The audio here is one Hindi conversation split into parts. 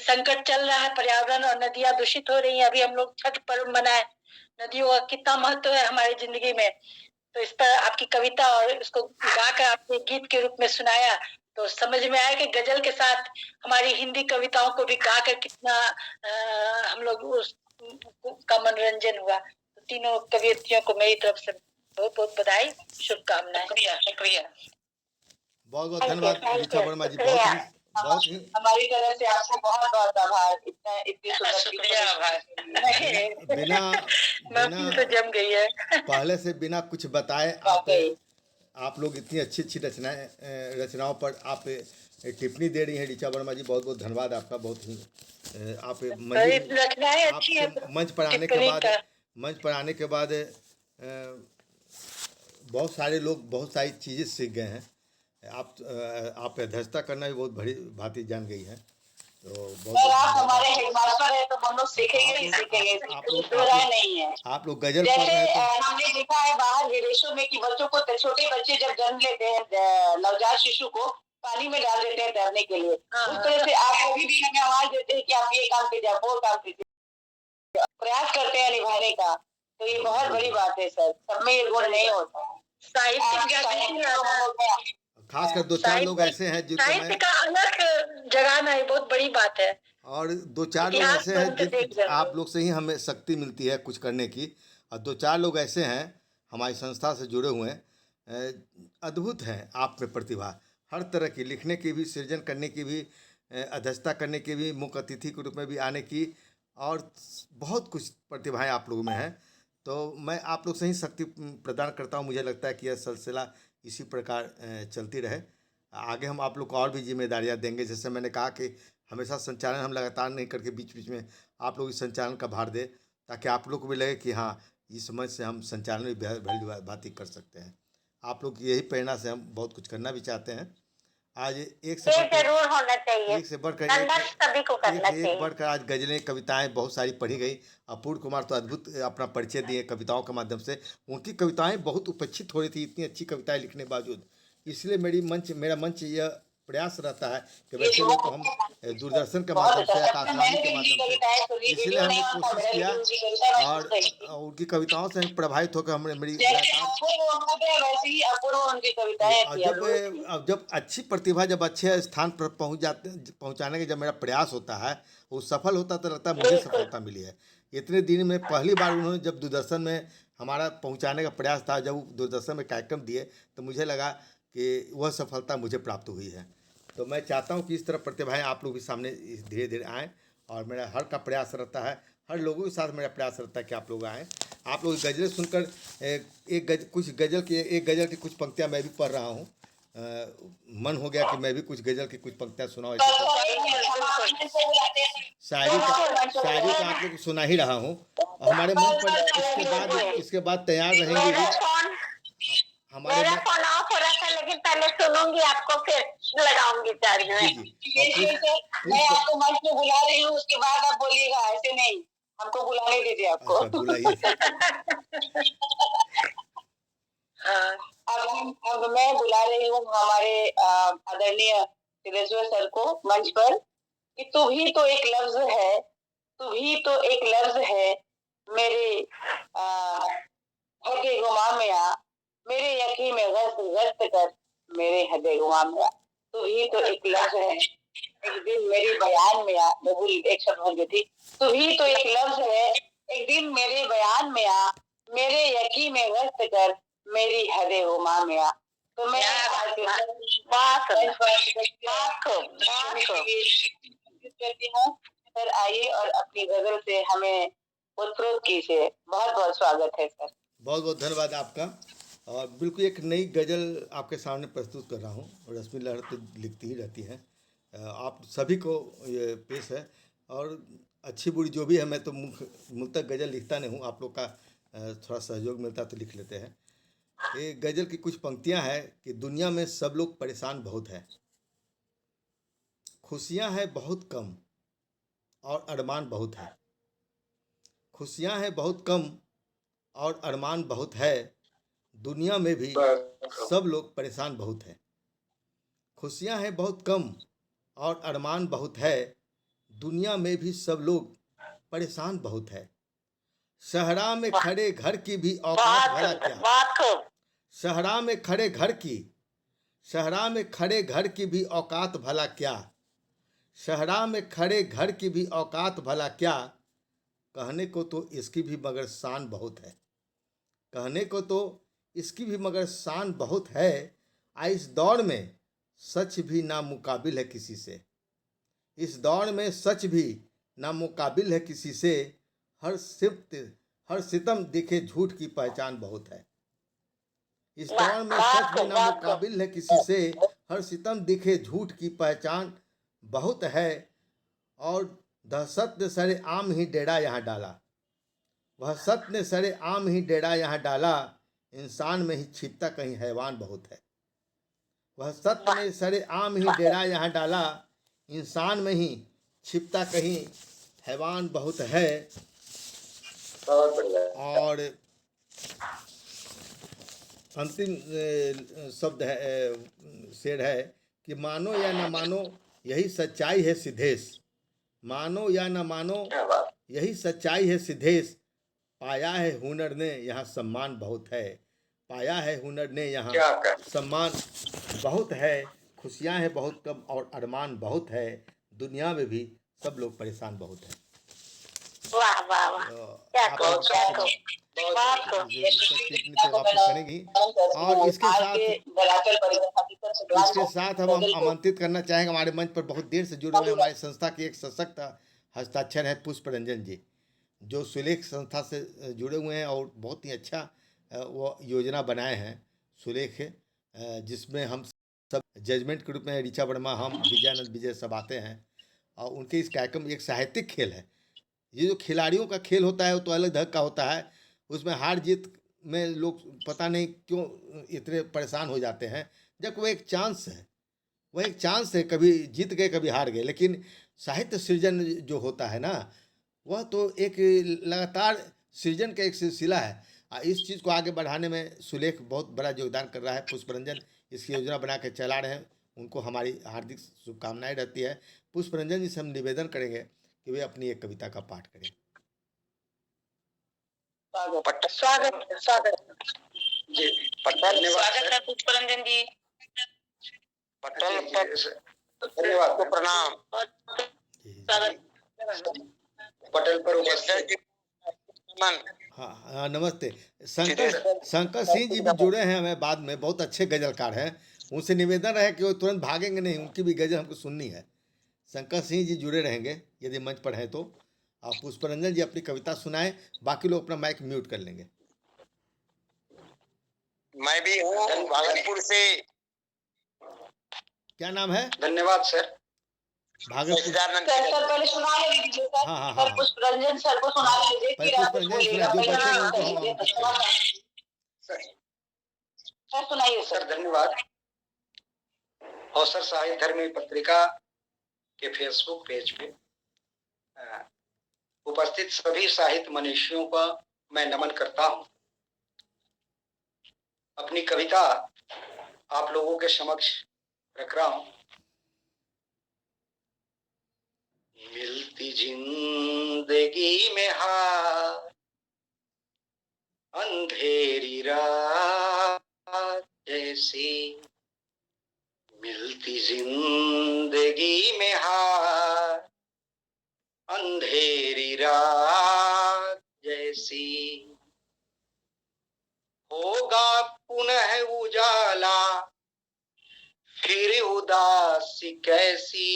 संकट चल रहा है, पर्यावरण और नदियां दूषित हो रही हैं। अभी हम लोग छठ पर्व मनाए, नदियों का कितना महत्व है हमारी जिंदगी में। तो इस पर आपकी कविता और इसको गाकर आपने गीत के रूप में सुनाया, तो समझ में आया कि गजल के साथ हमारी हिंदी कविताओं को भी गाकर कितना हम लोग उस का मनोरंजन हुआ। तो तीनों कवियत्रियों को मेरी तरफ से बहुत बहुत बधाई, शुभकामनाएं। शुक्रिया शुक्रिया। बहुत बहुत धन्यवाद ऋचा वर्मा जी, बहुत ही हमारी तरफ से आपको बहुत बहुत आभार। इतनी सुंदर शुक्रिया आभार। बिना बिना तो जम गई है। पहले से बिना कुछ बताए आप लोग इतनी अच्छी अच्छी रचनाओं पर आप टिप्पणी दे रही हैं ऋचा वर्मा जी, बहुत बहुत धन्यवाद आपका। बहुत ही आप मंच पर आने के बाद बहुत सारे लोग बहुत सारी चीज़ें सीख गए हैं। आप अध्यक्षता करना भी बहुत बड़ी भांति जान गई है। तो बहुत आप हमारे हेडमास्टर है तो हम लोग सीखेंगे ही सीखेंगे, नहीं है। आप लोग गजल पढ़ रहे हैं तो हमने देखा है बाहर विदेशों में कि बच्चों को, छोटे बच्चे जब जन्म लेते हैं, नवजात शिशु को पानी में डाल देते हैं तैरने के लिए। उस तरह से आप कभी भी हमें आवाज देते हैं कि आप ये काम कीजिए, वो काम कीजिए, प्रयास करते हैं निभाने का। तो ये बहुत बड़ी बात है सर, सब में ये गुण नहीं होता। खासकर दो चार लोग ऐसे हैं जो साहित्य का अलग जगाना है, बहुत बड़ी बात है। और दो चार लोग ऐसे हैं आप लोग से ही हमें शक्ति मिलती है कुछ करने की। और दो चार लोग ऐसे हैं हमारी संस्था से जुड़े हुए हैं, अद्भुत हैं आप में प्रतिभा, हर तरह की, लिखने की भी, सृजन करने की भी, अध्यक्षता करने की भी, मुख्य अतिथि के रूप में भी आने की, और बहुत कुछ प्रतिभाएं आप लोगों में हैं। तो मैं आप लोग से ही शक्ति प्रदान करता हूं। मुझे लगता है कि यह सिलसिला इसी प्रकार चलती रहे। आगे हम आप लोग को और भी जिम्मेदारियां देंगे। जैसे मैंने कहा कि हमेशा संचालन हम लगातार नहीं करके बीच बीच में आप लोग इस संचालन का भार दें, ताकि आप लोग को भी लगे कि हाँ, इस समझ से हम संचालन भी भली भांति कर सकते हैं। आप लोग की यही प्रेरणा से हम बहुत कुछ करना भी चाहते हैं। आज एक से जरूर होना चाहिए, एक से बढ़कर सभी को करना चाहिए। एक बढ़कर आज गजलें, कविताएं बहुत सारी पढ़ी गई। अपूर्व कुमार तो अद्भुत अपना परिचय दिए कविताओं के माध्यम से। उनकी कविताएं बहुत उपेक्षित हो रही थी इतनी अच्छी कविताएं लिखने के बावजूद। इसलिए मेरा मंच यह प्रयास रहता है कि वैसे लोग को हम दूरदर्शन के माध्यम से, आकाशवाणी के माध्यम से, इसलिए हमने कोशिश किया और उनकी कविताओं से प्रभावित होकर हमने अब जब अच्छी प्रतिभा जब अच्छे स्थान पर पहुंचाने का जब मेरा प्रयास होता है, वो सफल होता तो लगता है मुझे सफलता मिली है। इतने दिन में पहली बार उन्होंने जब दूरदर्शन में हमारा पहुंचाने का प्रयास था, जब दूरदर्शन में कार्यक्रम दिए, तो मुझे लगा कि वह सफलता मुझे प्राप्त हुई है। तो मैं चाहता हूं कि इस तरह प्रतिभाएं आप लोग भी सामने धीरे धीरे आएँ, और मेरा हर का प्रयास रहता है, हर लोगों के साथ मेरा प्रयास रहता है कि आप लोग आएँ। आप लोग गज़लें सुनकर कुछ गज़ल की कुछ पंक्तियां मैं भी पढ़ रहा हूँ। मन हो गया कि मैं भी कुछ गज़ल की कुछ पंक्तियां सुनाऊं। शायरी का आप लोग को सुना ही रहा हूँ। हमारे मन पर इसके बाद तैयार रहेंगे। मेरा फोन ऑफ हो रहा था, लेकिन पहले सुनूंगी आपको, फिर लगाऊंगी चार्ज में। मैं आपको मंच में बुला रही हूँ, उसके बाद आप बोलिएगा, ऐसे नहीं, हमको बुलाने दीजिए आपको। अच्छा, बुलाइए। अब मैं बुला रही हूँ हमारे आदरणीय सिद्धेश्वर सर को मंच पर, कि तू ही तो एक लफ्ज है, तू ही तो एक लफ्ज है, मेरे हदे गुमा में आ, मेरे यकीन में गश्त कर, मेरे हदे गुमा में आ। तू ही तो एक लफ्ज है, एक दिन मेरी बयान में आ, मैं भूल एक शब्द भूल गई थी। तू ही तो एक लफ्ज है, एक दिन मेरे बयान में आ, मेरे यकीन में गश्त कर, मेरी हदे गुमा में आ। तो मैं करती हूँ सर, आइए और अपनी गजल से हमें उत्प्रोत कीजिए। बहुत बहुत स्वागत है सर। बहुत बहुत धन्यवाद आपका। और बिल्कुल एक नई गज़ल आपके सामने प्रस्तुत कर रहा हूँ। रश्मि लहर तो लिखती ही रहती हैं, आप सभी को ये पेश है। और अच्छी बुरी जो भी है, मैं तो मूलतः गज़ल लिखता नहीं हूँ, आप लोग का थोड़ा सहयोग मिलता तो लिख लेते हैं। ये गज़ल की कुछ पंक्तियाँ हैं कि दुनिया में सब लोग परेशान बहुत हैं, खुशियाँ हैं बहुत कम और अरमान बहुत है। खुशियाँ हैं बहुत कम और अरमान बहुत है, दुनिया में भी सब लोग परेशान बहुत हैं। खुशियाँ हैं बहुत कम और अरमान बहुत है, दुनिया में भी सब लोग परेशान बहुत है। सहरा में खड़े घर की भी औकात भला क्या। सहरा में खड़े घर की, सहरा में खड़े घर की भी औकात भला क्या। सहरा में खड़े घर की भी औकात भला क्या। कहने को तो इसकी भी मगर शान बहुत है। कहने को तो इसकी भी मगर शान बहुत है। इस दौर में सच भी नामुकाबिल है किसी से। इस दौर में सच भी नामुकाबिल है किसी से। हर सितम दिखे झूठ की पहचान बहुत है। इस दौर में सच भी नामुकाबिल है किसी से। हर सितम दिखे झूठ की पहचान बहुत है। और दहशत ने सरे आम ही डेरा यहाँ डाला। वह सत्य ने सरे आम ही डेरा यहाँ डाला। इंसान में ही छिपता कहीं हैवान बहुत है। वह सत्य ने सरे आम ही डेरा यहाँ डाला। इंसान में ही छिपता कहीं हैवान बहुत है। और अंतिम शब्द है, शेर है कि मानो या न मानो यही सच्चाई है सिद्धेश। मानो या न मानो यही सच्चाई है सिद्धेश। पाया है हुनर ने यहाँ सम्मान बहुत है। पाया है हुनर ने यहाँ सम्मान बहुत है। खुशियाँ हैं बहुत कम और अरमान बहुत है। दुनिया में भी सब लोग परेशान बहुत है। वाह वाह वाह, क्या कहो क्या कहो। वापस करेंगी। और इसके साथ हम आमंत्रित करना चाहेंगे, हमारे मंच पर बहुत देर से जुड़े हुए हमारी संस्था के एक सशक्त हस्ताक्षर है पुष्प रंजन जी, जो सुलेख संस्था से जुड़े हुए हैं और बहुत ही अच्छा वो योजना बनाए हैं सुलेख, जिसमें हम सब जजमेंट के रूप में ऋचा वर्मा, हम विजयानंद विजय सब आते हैं। और उनके इस कार्यक्रम एक साहित्यिक खेल है। ये जो खिलाड़ियों का खेल होता है वो तो अलग ढंग का होता है। उसमें हार जीत में लोग पता नहीं क्यों इतने परेशान हो जाते हैं, जब वो एक चांस है। वह एक चांस है, कभी जीत गए कभी हार गए। लेकिन साहित्य सृजन जो होता है ना, वह तो एक लगातार सृजन का एक सिलसिला है। इस चीज़ को आगे बढ़ाने में सुलेख बहुत बड़ा योगदान कर रहा है। पुष्परंजन इसकी योजना बना के चला रहे हैं, उनको हमारी हार्दिक शुभकामनाएं रहती है। पुष्परंजन जी से हम निवेदन करेंगे कि वे अपनी एक कविता का पाठ करें। स्वागत स्वागत जी, स्वागत है पुष्परंजन जी। धन्यवाद, प्रणाम। पटेल पर उपस्थित हाँ नमस्ते। शंकर सिंह जी भी जुड़े हैं हमें बाद में, बहुत अच्छे गजलकार हैं। उनसे निवेदन रहे कि वो तुरंत भागेंगे नहीं, उनकी भी गजल हमको सुननी है। शंकर सिंह जी जुड़े रहेंगे यदि मंच पर हैं तो। आप पुष्परंजन जी अपनी कविता सुनाएं, बाकी लोग अपना माइक म्यूट कर लेंगे। मैं भी हूँ भागलपुर से। क्या नाम है? धन्यवाद सर। भागलपुर सर पहले सुना लीजिए सर। हाँ पुष्परंजन सर को सुना लीजिए, फिर आप कुछ बोलिएगा। सर सुनाइए सर। धन्यवाद। अवसर साहित्य धर्मी पत्रिका के फेसबुक पेज पे उपस्थित सभी साहित्य मनीषियों का मैं नमन करता हूं। अपनी कविता आप लोगों के समक्ष रख रहा हूं। मिलती जिंदगी में हार, अंधेरी रात जैसी। मिलती जिंदगी में हार, अंधेरी रात जैसी। होगा पुनः उजाला, फिर उदासी कैसी।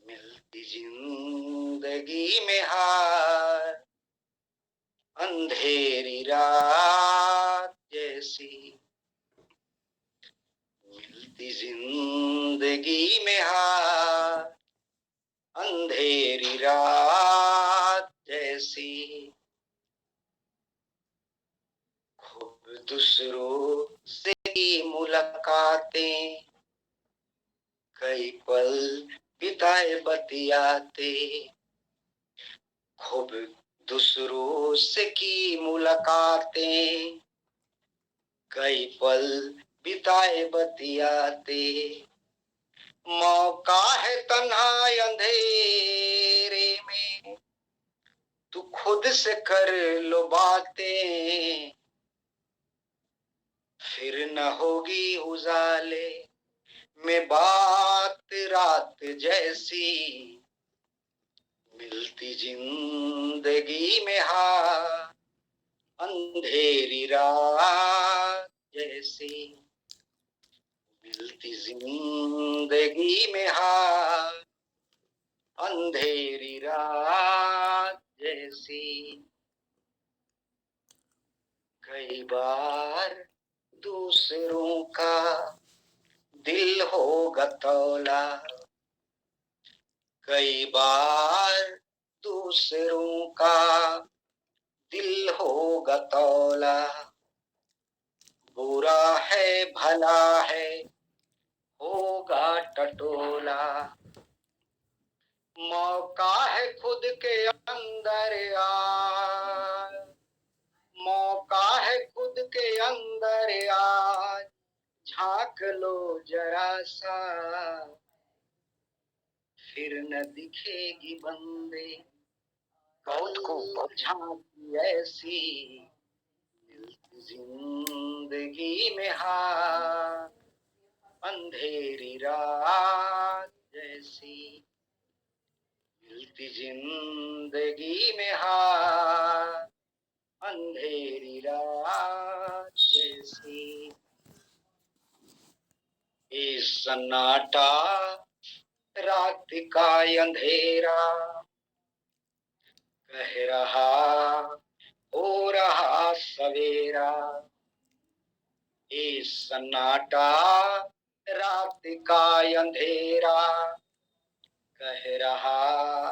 मिलती जिंदगी में हार, अंधेरी रात जैसी। मिलती जिंदगी में हार, अंधेरी रात जैसी। खूब दूसरों से मुलाकातें, कई पल बिताए बतियाते। खूब दूसरों से की मुलाकातें, कई पल बिताए बतियाते। मौका है तन्हाई अंधेरे में, तू खुद से कर लो बातें, फिर न होगी उजाले में बात रात जैसी, मिलती जिंदगी में हाँ अंधेरी रात जैसी, मिलती जिंदगी में हाँ अंधेरी रात जैसी। कई बार दूसरों का दिल होगा तौला, कई बार दूसरों का दिल होगा तौला, बुरा है भला है होगा टटोला, मौका है खुद के अंदर आज, मौका है खुद के अंदर आज, झांक लो जरा सा, फिर न दिखेगी बंदे बहुत को झांकी ऐसी, मिलती जिंदगी में हाँ अंधेरी रात जैसी, मिलती जिंदगी में हाँ अंधेरी रात जैसी। ये सन्नाटा रात का अंधेरा कह रहा हो रहा सवेरा, ये सन्नाटा रात का अंधेरा कह रहा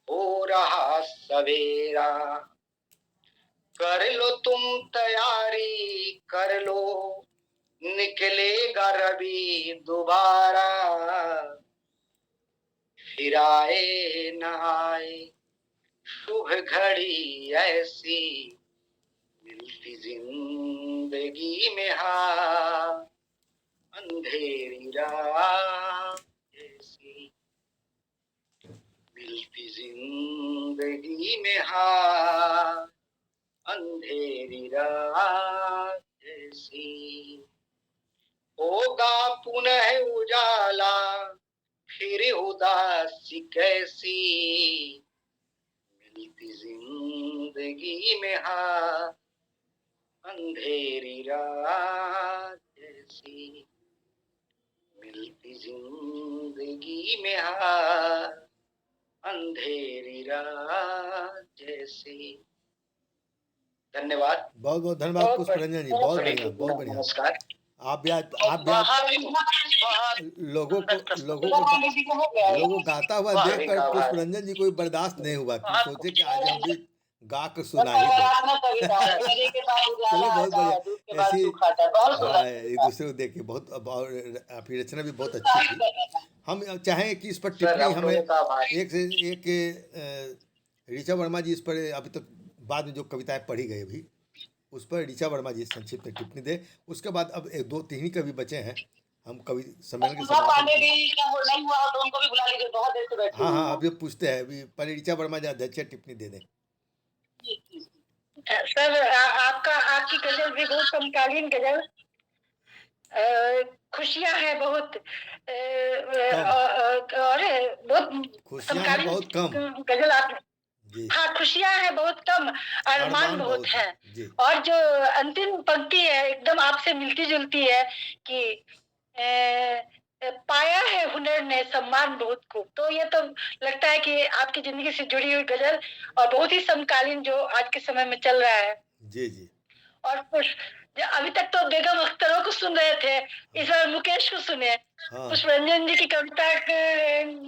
हो रहा सवेरा, कर लो तुम तैयारी कर लो, निकलेगा रवि दोबारा, फिर आए न आए शुभ घड़ी ऐसी, मिलती जिंदगी में हाँ अंधेरी रात जैसी, मिलती जिंदगी में हाँ अंधेरी रात जैसी। होगा पुनः उजाला फिर उदासी कैसी, मिलती जिंदगी में हाँ अंधेरी रात जैसी, मिलती जिंदगी में हाँ अंधेरी रात जैसी। धन्यवाद। बहुत बहुत धन्यवाद पुष्प रंजन जी, बहुत बढ़िया बहुत बढ़िया। नमस्कार। आप भी आज लोगों को गाता हुआ देखकर पुष्प रंजन जी को भी बर्दाश्त नहीं हुआ कि सोचे कि आज हम भी गा कर सुना ही दें। चलिए बहुत बढ़िया, ऐसी हाँ एक दूसरे को देख के बहुत और आपकी रचना भी बहुत अच्छी थी। हम चाहेंगे कि इस पर टिप्पणी हमें एक से एक ऋचा वर्मा जी इस पर अभी तक बाद में जो कविताएं पढ़ी गई अभी उस पर ऋचा वर्मा जी संक्षिप्त में टिप्पणी दे, उसके बाद अब एक दो तीन ही कवि बचे हैं, हम कवि सम्मेलन के हाँ हाँ अभी पूछते हैं, अभी पहले ऋचा वर्मा जी अध्यक्ष टिप्पणी दे दें। सर आपकी गजल भी बहुत समकालीन गजल, खुशियां हैं बहुत और बहुत समकालीन बहुत कम गजल आप जी। हाँ खुशियां हैं बहुत कम, अरमान बहुत है। और जो अंतिम पंक्ति है एकदम आपसे मिलती जुलती है कि पाया है हुनर ने सम्मान बहुत खूब, तो ये तो लगता है कि आपकी जिंदगी से जुड़ी हुई गजल और बहुत ही समकालीन जो आज के समय में चल रहा है। जी जी। और अभी तक तो बेगम अख्तरों को सुन रहे थे, इस बार मुकेश को सुने। पुष्प रंजन जी की कविता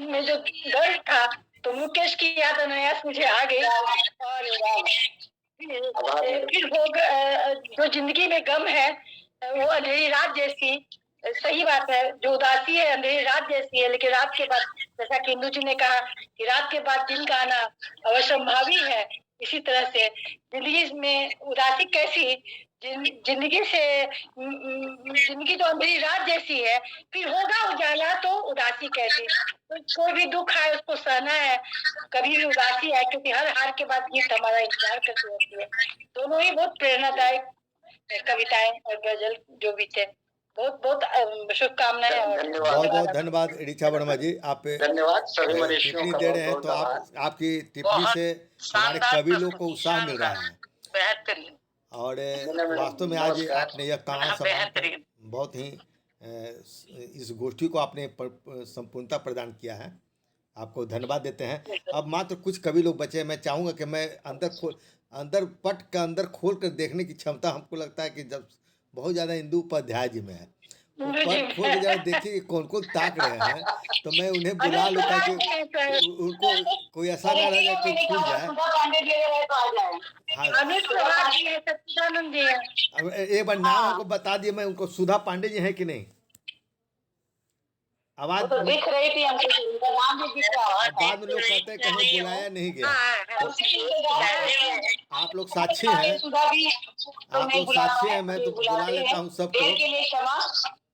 में जो गर्व था तो मुकेश की याद अनायास मुझे आ गई। और फिर वो जो जिंदगी में गम है वो अंधेरी रात जैसी, सही बात है, जो उदासी है अंधेरी रात जैसी है, लेकिन रात के बाद जैसा कि इंदु जी ने कहा कि रात के बाद दिन का आना अवश्यंभावी है, इसी तरह से जिंदगी में उदासी कैसी जिंदगी से जिंदगी तो अंधेरी रात जैसी है, फिर होगा उजाला तो उदासी कैसी। तो कोई भी दुख आए उसको सहना है, कभी भी उदासी आए, क्योंकि हर हार के बाद जीत हमारा इंतजार करती रहती है। दोनों ही बहुत प्रेरणादायक कविताएं और गजल जो भी थे। बहुत बहुत शुभकामनाएं और बहुत बहुत धन्यवाद ऋचा वर्मा जी। आप धन्यवाद सभी मनीषियों टिप्पणी का दे बहुत रहे हैं, बहुत तो आप आभार। आपकी टिप्पणी से हमारे कवि लोग को उत्साह मिल रहा है। बेहतरीन। और वास्तव में आज नमस्कार। आपने यह कहाँ समाप्त कर बहुत ही इस गोष्ठी को आपने संपूर्णता प्रदान किया है। आपको धन्यवाद देते हैं। अब मात्र कुछ कवि लोग बचे हैं। मैं चाहूँगा कि मैं अंदर पट का अंदर खोल कर देखने की क्षमता हमको लगता है कि जब बहुत ज़्यादा इंदु उपाध्याय जी में है, वो पट खोल के जरा देखिए कि कौन कौन ताक रहे हैं, तो मैं उन्हें बुला लूँ ताकि उनको कोई ऐसा ना रह जाए कोई छूट जाए। हाँ, अब एक बार नाम हमको बता दिए, मैं उनको सुधा पांडे जी हैं कि नहीं? आवाज तो दिख रही थी हमको, उनका नाम भी दिख रहा है। बाद में लोग कहते हैं कि हमें बुलाया नहीं गया। तो आप लोग साक्षी हैं, आप लोग साक्षी हैं। मैं तो बुला लेता हूँ सबको। देर के लिए क्षमा।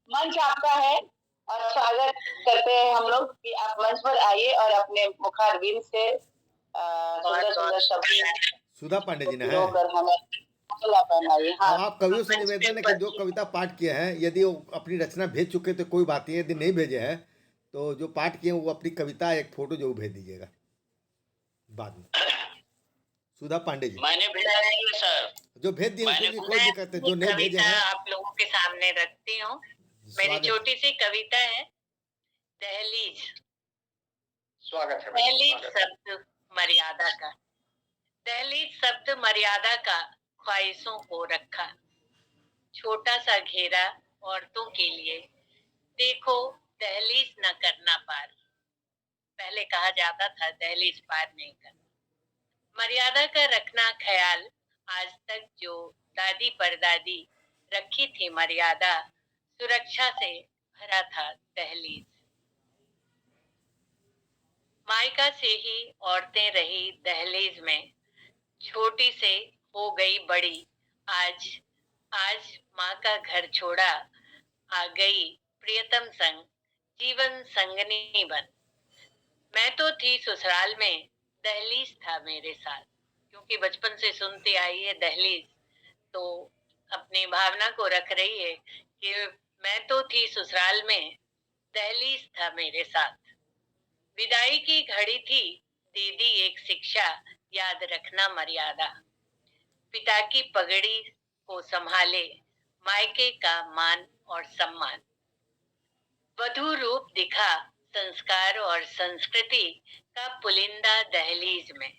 मंच आपका है और स्वागत करते हैं हम लोग कि आप मंच पर आइए और अपने मुखारबिंद से सुंदर सुंदर शब्द सुधा पांडे जी ने है। हाँ। आप कवियों से निवेदन है कि जो कविता पाठ किए हैं, यदि वो अपनी रचना भेज चुके तो कोई बात नहीं, यदि नहीं भेजे हैं तो जो पाठ किए वो अपनी कविता एक फोटो जो भेज दीजिएगा बाद में। सुधा पांडे जी मैंने भेजा है सर, जो भेज दिए उसके लिए कोई दिक्कत है। जो नहीं भेजे हैं आप लोगों के सामने रखती हूँ। मेरी छोटी सी कविता है, दहलीज। स्वागत है। दहलीज शब्द मर्यादा का, दहलीज शब्द मर्यादा का ख्वाहिशों को रखा, छोटा सा घेरा औरतों के लिए, देखो दहलीज न करना पार। पहले कहा जाता था दहलीज पार नहीं करना। मर्यादा का रखना ख्याल, आज तक जो दादी परदादी रखी थी मर्यादा, सुरक्षा से भरा था दहलीज। मायका से ही औरतें रही दहलीज में, छोटी से हो गई बड़ी, आज आज माँ का घर छोड़ा, आ गई प्रियतम संग, जीवन संगनी बन। मैं तो थी ससुराल में, दहलीज था मेरे साथ। क्योंकि बचपन से सुनती आई है दहलीज, तो अपनी भावना को रख रही है कि मैं तो थी ससुराल में, दहलीज था मेरे साथ। विदाई की घड़ी थी, दे दी एक शिक्षा, याद रखना मर्यादा। पिता की पगड़ी को संभाले, मायके का मान और सम्मान। वधू रूप दिखा, संस्कार और संस्कृति का पुलिंदा दहलीज में।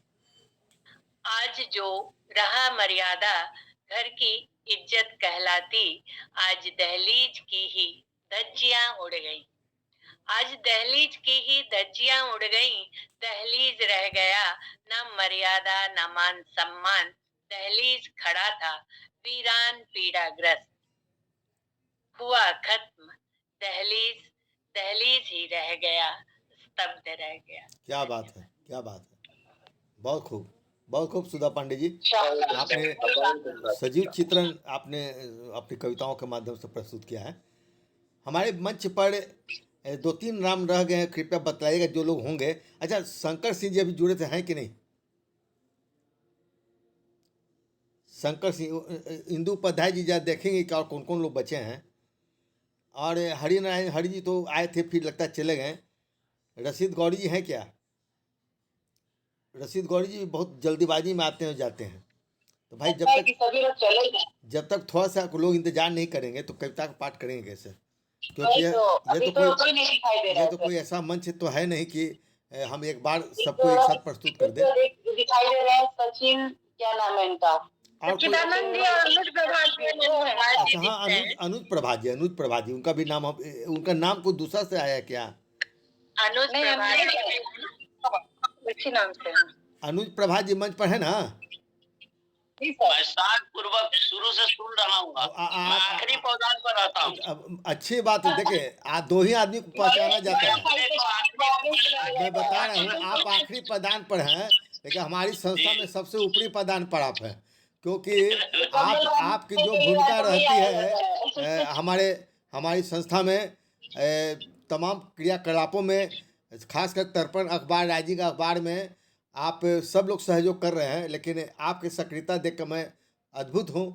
आज जो रहा मर्यादा, घर की इज्जत कहलाती, आज दहलीज की ही धज्जियां उड़ गई। आज दहलीज की ही धज्जियां उड़ गई, दहलीज रह गया, न मर्यादा न मान सम्मान। दहलीज खड़ा था, वीरान पीड़ाग्रस्त, हुआ खत्म दहलीज, दहलीज ही रह गया, स्तब्ध रह गया। क्या बात है, क्या बात है। बहुत खूब, बहुत खूब सुधा पांडे जी। आपने सजीव चित्रण आपने अपनी कविताओं के माध्यम से प्रस्तुत किया है। हमारे मंच पर 2-3 नाम रह गए हैं, कृपया बताइएगा जो लोग होंगे। अच्छा, शंकर सिंह जी अभी जुड़े थे, हैं कि नहीं? शंकर सिंह, इंदु उपाध्याय जी, जरा देखेंगे कि और कौन कौन लोग बचे हैं। और हरिनारायण हरि जी तो आए थे, फिर लगता है चले गए। रशीद गौरी जी हैं क्या? रशीद गौरी जी बहुत जल्दीबाजी में आते हैं जाते हैं, तो भाई जब तक थोड़ा सा लोग इंतजार नहीं करेंगे तो कविता का पाठ करेंगे कैसे? क्योंकि ये तो कोई ऐसा मंच तो है नहीं कि हम एक बार सबको एक साथ प्रस्तुत कर दे। दिखाई दे रहे हैं सचिन, क्या नाम है इनका? और कोई? अच्छा हाँ, अनुज प्रभा जी, अनुज प्रभा जी, उनका भी नाम, उनका नाम कोई दूसरा से आया क्या? अनुज प्रभा जी मंच पर है ना? मैं साथ पूर्वक शुरू से सुन रहा हूँ, आखिरी पौधान पर रहता हूँ। अच्छी बात है। देखिए, आज 2 ही आदमी को पहचाना जाता है। मैं बता रहा हूँ, आप आखिरी पदान पर हैं, लेकिन हमारी संस्था में सबसे ऊपरी पदान पर आप हैं। क्योंकि आपकी जो भूमिका रहती है हमारी संस्था में तमाम क्रियाकलापों में, खासकर तर्पण अखबार, राइजिंग अखबार में आप सब लोग सहयोग कर रहे हैं, लेकिन आपकी सक्रियता देख कर मैं अद्भुत हूँ।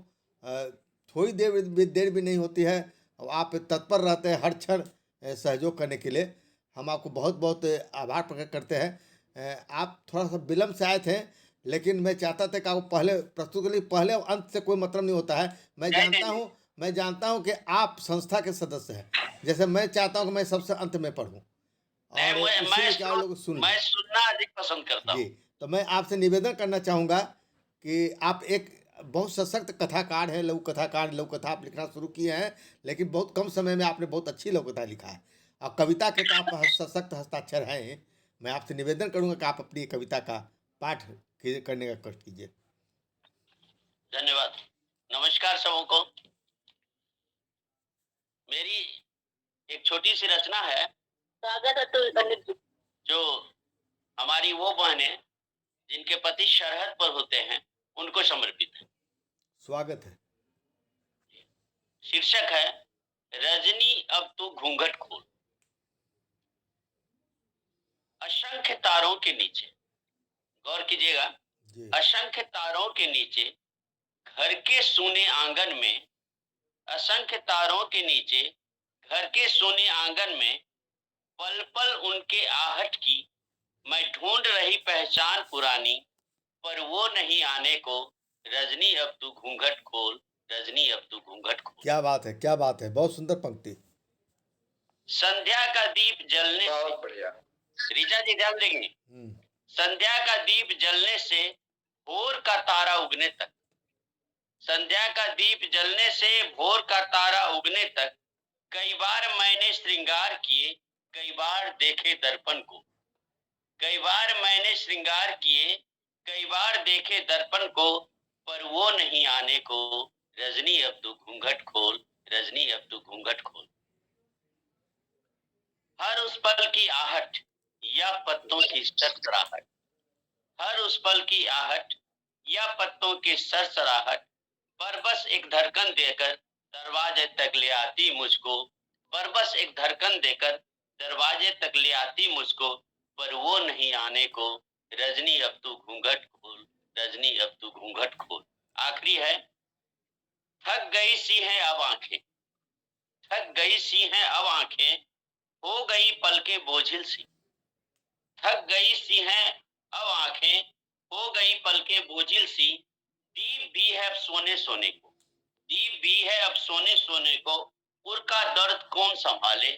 थोड़ी देर भी नहीं होती है और आप तत्पर रहते हैं हर क्षण सहयोग करने के लिए। हम आपको बहुत बहुत आभार प्रकट करते हैं। आप थोड़ा सा विलम्ब से आए थे, लेकिन मैं चाहता था कि आपको पहले प्रस्तुत के लिए पहले और अंत से कोई मतलब नहीं होता है। मैं जानता हूं कि आप संस्था के सदस्य हैं, जैसे मैं चाहता हूं कि मैं सबसे अंत में पढ़ूं और इसीलिए क्या लोग सुन मैं सुनना अधिक पसंद करता जी। हूँ। तो मैं आपसे निवेदन करना चाहूँगा कि आप एक बहुत सशक्त कथाकार हैं, लघु कथा आप लिखना शुरू किए हैं, लेकिन बहुत कम समय में आपने बहुत अच्छी लघु कथा लिखा है और कविता के आप सशक्त हस्ताक्षर हैं। मैं आपसे निवेदन करूँगा कि आप अपनी कविता का पाठ करने का कष्ट कीजिए। धन्यवाद। नमस्कार सबों को। मेरी एक छोटी सी रचना है, स्वागत है तो पंडित जी। जो हमारी वो बहनें जिनके पति सरहद पर होते हैं उनको समर्पित है। स्वागत है। शीर्षक है रजनी अब तू घूंघट खोल। असंख्य तारों के नीचे, गौर कीजिएगा, असंख्य तारों के नीचे घर के सूने आंगन में, असंख्य तारों के नीचे घर के सूने आंगन में पल पल उनके आहट की मैं ढूंढ रही पहचान पुरानी, पर वो नहीं आने को। रजनी अब तू घूंघट खोल, रजनी अब तू घूंघट खोल। क्या बात है, क्या बात है, बहुत सुंदर पंक्ति। संध्या का दीप जलने, बहुत बढ़िया। रीजा जी ध्यान देंगे, संध्या का दीप जलने से भोर का तारा उगने तक, संध्या का दीप जलने से भोर का तारा उगने तक कई बार मैंने श्रृंगार किए, कई बार देखे दर्पण को, कई बार मैंने श्रृंगार किए, कई बार देखे दर्पण को, पर वो नहीं आने को। रजनी अब तू घूंघट खोल, रजनी अब तू घूंघट खोल। हर उस पल की आहट या पत्तों की सरसराहट, हर उस पल की आहट या पत्तों की सरसराहट पर बस एक धड़कन देकर दरवाजे तक ले आती मुझको, पर बस एक धड़कन देकर दरवाजे तक ले आती मुझको, पर वो नहीं आने को। रजनी अब तू घूंघट खोल, रजनी अब तू घूंघट खोल। आखिरी है, थक गई सी हैं अब आंखें, थक गई सी हैं अब आंखें, हो गई पलकें बोझिल सी, थक गई सी हैं अब आंखें, हो गई पलकें बोझिल सी। दीप भी है अब सोने सोने को, दीप भी है अब सोने सोने को, उनका दर्द कौन संभाले,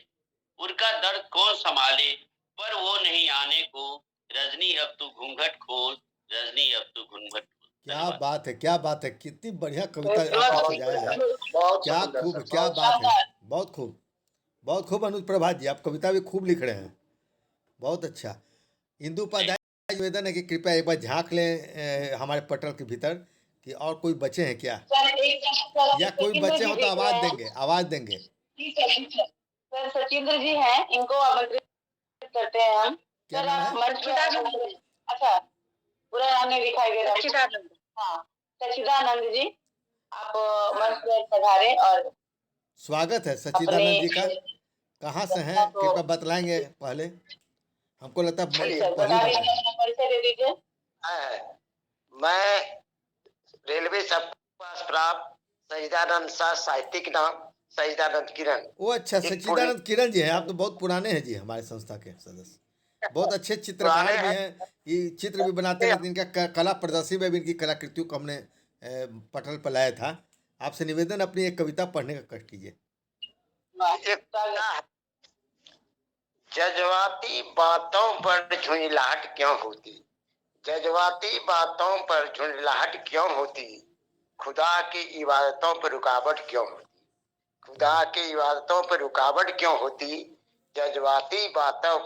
उनका दर्द कौन संभाले, पर वो नहीं आने को। रजनी अब तू घूंघट खोल, रजनी अब तू घूंघट खोल। क्या बात है, क्या बात है, कितनी बढ़िया कविता आपने सजाया है। क्या खूब, क्या बात है, बहुत खूब, बहुत खूब। अनुज प्रभात जी, आप कविता भी खूब लिख रहे हैं, बहुत अच्छा। इंदु उपाध्याय, निवेदन है कि कृपया एक बार झांक लें हमारे पटल के भीतर कि और कोई बचे हैं क्या, या कोई बचे हो तो आवाज देंगे, आवाज देंगे। सर सचिंद्र जी हैं, इनको आमंत्रित करते हैं हम। क्या नाम है? अच्छा, पूरा नाम नहीं दिखाई दे रहा। हाँ, सचिदानंद जी, आप मंच पर पधारे और स्वागत है सचिदानंद जी का। कहाँ से हैं, कृपया बतलाएंगे पहले, हमको लगता है परिचय दे दीजिए। मैं रेलवे सब पास प्राप्त सचिदानंद शाह, साहित्यिक नाम सचिदानंद किरण। वो अच्छा, सचिदानंद किरण जी हैं। आप तो बहुत पुराने हैं जी हमारे संस्था के सदस्य, बहुत अच्छे चित्रकार भी हैं, ये चित्र भी बनाते हैं। इनका कला प्रदर्शनी में भी इनकी कलाकृतियों को हमने पटल पर लाया था। आपसे निवेदन, अपनी एक कविता पढ़ने का कष्ट कीजिए। जज्बाती बातों पर झुंझलाहट क्यों होती, जज्बाती बातों पर झुंझलाहट क्यों होती, खुदा की इबादतों पर रुकावट क्यों होती, खुदा की इबादतों पर रुकावट क्यों होती, जज्बाती बातों